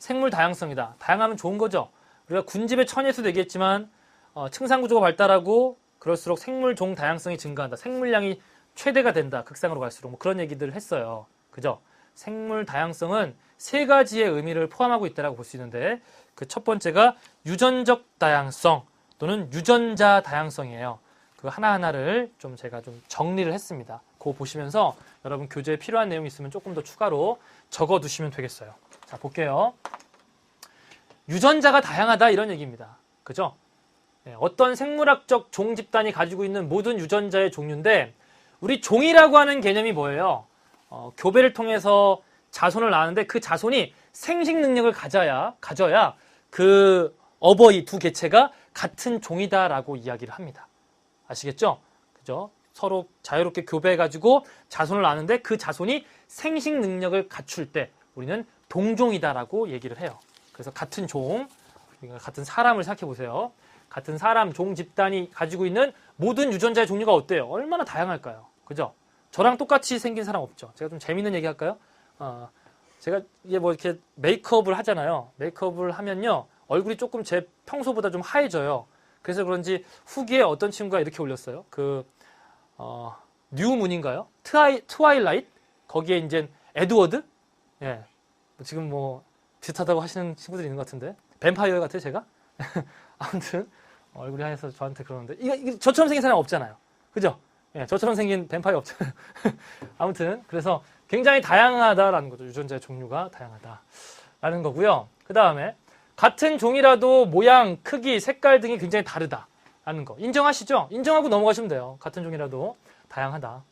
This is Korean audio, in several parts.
생물 다양성이다. 다양하면 좋은 거죠. 우리가 군집의 천에서도 얘기했지만 층상구조가 발달하고 그럴수록 생물종 다양성이 증가한다. 생물량이 최대가 된다. 극상으로 갈수록 뭐 그런 얘기들을 했어요. 그죠? 생물 다양성은 세 가지의 의미를 포함하고 있다고 볼 수 있는데 그 첫 번째가 유전적 다양성 또는 유전자 다양성이에요. 그 하나하나를 좀 제가 좀 정리를 했습니다. 그거 보시면서 여러분 교재에 필요한 내용이 있으면 조금 더 추가로 적어 두시면 되겠어요. 자, 볼게요. 유전자가 다양하다 이런 얘기입니다. 그죠? 네, 어떤 생물학적 종 집단이 가지고 있는 모든 유전자의 종류인데 우리 종이라고 하는 개념이 뭐예요? 교배를 통해서 자손을 낳았는데 그 자손이 생식 능력을 가져야 그 어버이 두 개체가 같은 종이다라고 이야기를 합니다. 아시겠죠? 그죠? 서로 자유롭게 교배해가지고 자손을 낳는데 그 자손이 생식 능력을 갖출 때 우리는 동종이다라고 얘기를 해요. 그래서 같은 종, 같은 사람을 생각해 보세요. 같은 사람, 종 집단이 가지고 있는 모든 유전자의 종류가 어때요? 얼마나 다양할까요? 그죠? 저랑 똑같이 생긴 사람 없죠? 제가 좀 재밌는 얘기 할까요? 제가 이게 뭐 이렇게 메이크업을 하잖아요. 메이크업을 하면요. 얼굴이 조금 제 평소보다 좀 하얘져요. 그래서 그런지 후기에 어떤 친구가 이렇게 올렸어요. 뉴문인가요? 트와일라이트? 거기에 이제 에드워드? 예. 지금 뭐 비슷하다고 하시는 친구들이 있는 것 같은데. 뱀파이어 같아요, 제가? 아무튼, 얼굴이 하얘서 저한테 그러는데. 이거 저처럼 생긴 사람 없잖아요. 그죠? 예, 저처럼 생긴 뱀파이어 없잖아요. 아무튼, 그래서 굉장히 다양하다라는 거죠. 유전자의 종류가 다양하다라는 거고요. 그 다음에, 같은 종이라도 모양, 크기, 색깔 등이 굉장히 다르다라는 거. 인정하시죠? 인정하고 넘어가시면 돼요. 같은 종이라도 다양하다.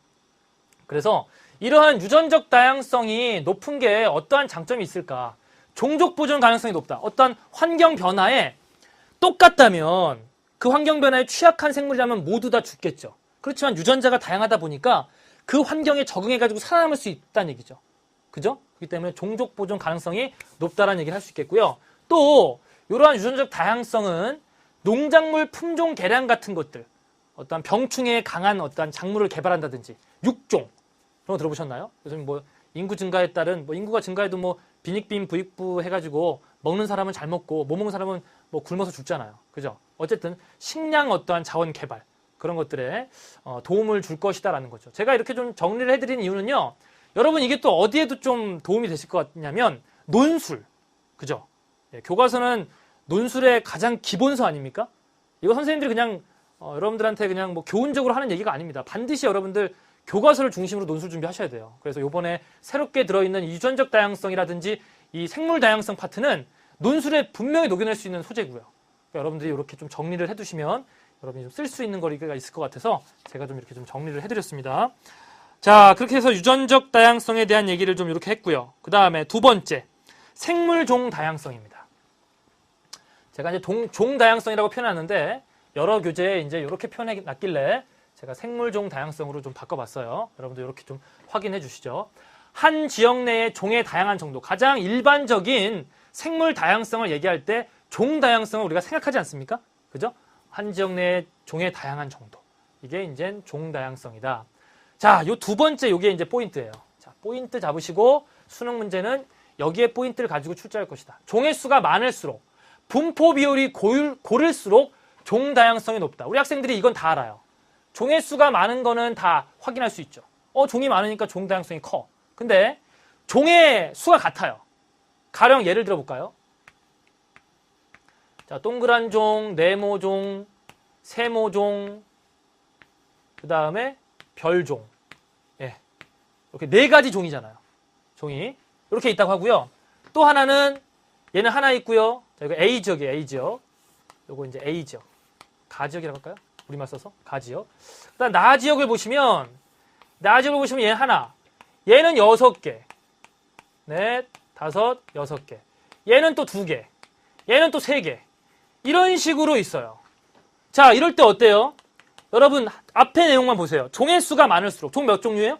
그래서 이러한 유전적 다양성이 높은 게 어떠한 장점이 있을까? 종족 보존 가능성이 높다. 어떠한 환경 변화에 똑같다면 그 환경 변화에 취약한 생물이라면 모두 다 죽겠죠. 그렇지만 유전자가 다양하다 보니까 그 환경에 적응해가지고 살아남을 수 있다는 얘기죠. 그죠? 그렇기 때문에 종족 보존 가능성이 높다라는 얘기를 할 수 있겠고요. 또 이러한 유전적 다양성은 농작물 품종 개량 같은 것들, 어떤 병충해에 강한 어떤 작물을 개발한다든지 육종 그런 거 들어보셨나요? 요즘 뭐 인구 증가에 따른 뭐 인구가 증가해도 뭐 빈익빈 부익부 해가지고 먹는 사람은 잘 먹고 못 먹는 사람은 뭐 굶어서 죽잖아요. 그죠? 어쨌든 식량 어떠한 자원 개발 그런 것들에 도움을 줄 것이다라는 거죠. 제가 이렇게 좀 정리를 해드린 이유는요. 여러분 이게 또 어디에도 좀 도움이 되실 것 같냐면 논술, 그죠? 예, 교과서는 논술의 가장 기본서 아닙니까? 이거 선생님들이 그냥 여러분들한테 그냥 뭐 교훈적으로 하는 얘기가 아닙니다. 반드시 여러분들 교과서를 중심으로 논술 준비하셔야 돼요. 그래서 이번에 새롭게 들어있는 유전적 다양성이라든지 이 생물 다양성 파트는 논술에 분명히 녹여낼 수 있는 소재고요. 그러니까 여러분들이 이렇게 좀 정리를 해두시면 여러분이 좀 쓸 수 있는 거리가 있을 것 같아서 제가 좀 이렇게 좀 정리를 해드렸습니다. 자, 그렇게 해서 유전적 다양성에 대한 얘기를 좀 이렇게 했고요. 그 다음에 두 번째, 생물종 다양성입니다. 제가 이제 종 다양성이라고 표현하는데 여러 교재에 이제 이렇게 표현해 놨길래 제가 생물종 다양성으로 좀 바꿔봤어요. 여러분들 이렇게 좀 확인해 주시죠. 한 지역 내의 종의 다양한 정도, 가장 일반적인 생물 다양성을 얘기할 때 종 다양성을 우리가 생각하지 않습니까? 그죠? 한 지역 내의 종의 다양한 정도. 이게 이제 종 다양성이다. 자, 요 두 번째 요게 이제 포인트예요. 자, 포인트 잡으시고 수능 문제는 여기에 포인트를 가지고 출제할 것이다. 종의 수가 많을수록 분포 비율이 고를수록 종 다양성이 높다. 우리 학생들이 이건 다 알아요. 종의 수가 많은 거는 다 확인할 수 있죠. 종이 많으니까 종 다양성이 커. 근데 종의 수가 같아요. 가령 예를 들어 볼까요? 자, 동그란 종, 네모종, 세모종, 그 다음에 별종. 예. 이렇게 네 가지 종이잖아요. 종이. 이렇게 있다고 하고요. 또 하나는 얘는 하나 있고요. 자, 이거 A지역이에요. A지역. 요거 이제 A지역. 가지역이라고 할까요? 우리말 써서 가지역. 그다음 나지역을 보시면 얘는 하나. 얘는 6개. 넷, 다섯, 6개. 얘는 또 2개. 얘는 또 3개. 이런 식으로 있어요. 자, 이럴 때 어때요? 여러분 앞에 내용만 보세요. 종의 수가 많을수록 종 몇 종류예요?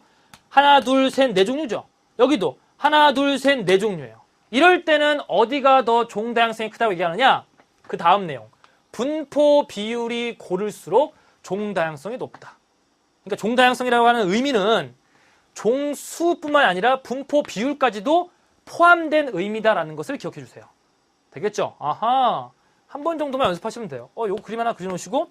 하나, 둘, 셋, 네 종류죠. 여기도 하나, 둘, 셋, 네 종류예요. 이럴 때는 어디가 더 종 다양성이 크다고 얘기하느냐? 그 다음 내용. 분포 비율이 고를수록 종 다양성이 높다. 그러니까 종 다양성이라고 하는 의미는 종 수뿐만 아니라 분포 비율까지도 포함된 의미다라는 것을 기억해 주세요. 되겠죠? 아하. 한 번 정도만 연습하시면 돼요. 요 그림 하나 그려놓으시고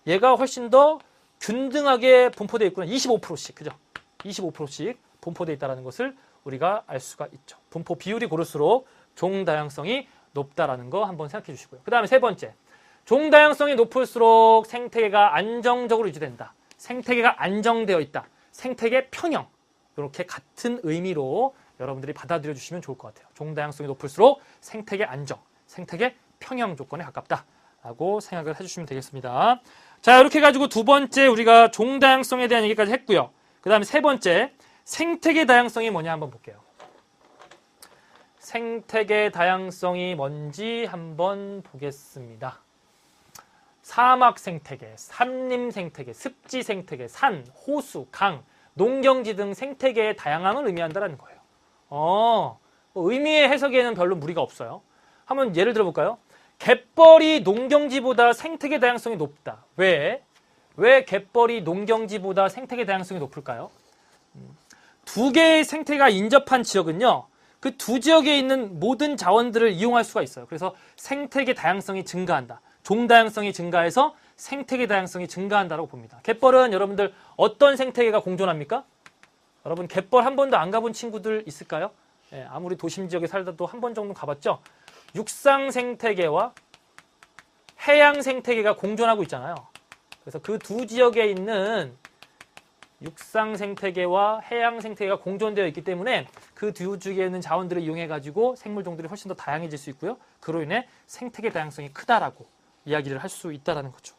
얘가 훨씬 더 균등하게 분포되어 있구나. 25%씩. 그죠? 25%씩 분포되어 있다는 것을 우리가 알 수가 있죠. 분포 비율이 고를수록 종다양성이 높다라는 거 한번 생각해 주시고요. 그 다음에 세 번째. 종다양성이 높을수록 생태계가 안정적으로 유지된다. 생태계가 안정되어 있다. 생태계 평형. 이렇게 같은 의미로 여러분들이 받아들여 주시면 좋을 것 같아요. 종다양성이 높을수록 생태계 안정, 생태계 평형 조건에 가깝다라고 생각을 해주시면 되겠습니다. 자, 이렇게 해가지고 두 번째 우리가 종다양성에 대한 얘기까지 했고요. 그 다음에 세 번째, 생태계 다양성이 뭐냐 한번 볼게요. 생태계 다양성이 뭔지 한번 보겠습니다. 사막 생태계, 산림 생태계, 습지 생태계, 산, 호수, 강, 농경지 등 생태계의 다양함을 의미한다는 거예요. 의미의 해석에는 별로 무리가 없어요. 한번 예를 들어볼까요? 갯벌이 농경지보다 생태계 다양성이 높다. 왜? 왜 갯벌이 농경지보다 생태계 다양성이 높을까요? 두 개의 생태계가 인접한 지역은요. 그 두 지역에 있는 모든 자원들을 이용할 수가 있어요. 그래서 생태계 다양성이 증가한다. 종다양성이 증가해서 생태계 다양성이 증가한다고 봅니다. 갯벌은 여러분들 어떤 생태계가 공존합니까? 여러분 갯벌 한 번도 안 가본 친구들 있을까요? 예, 아무리 도심 지역에 살다도 한 번 정도 가봤죠? 육상 생태계와 해양 생태계가 공존하고 있잖아요. 그래서 그 두 지역에 있는 육상 생태계와 해양 생태계가 공존되어 있기 때문에 그 두 지역에 있는 자원들을 이용해 가지고 생물종들이 훨씬 더 다양해질 수 있고요. 그로 인해 생태계 다양성이 크다라고 이야기를 할 수 있다는 거죠.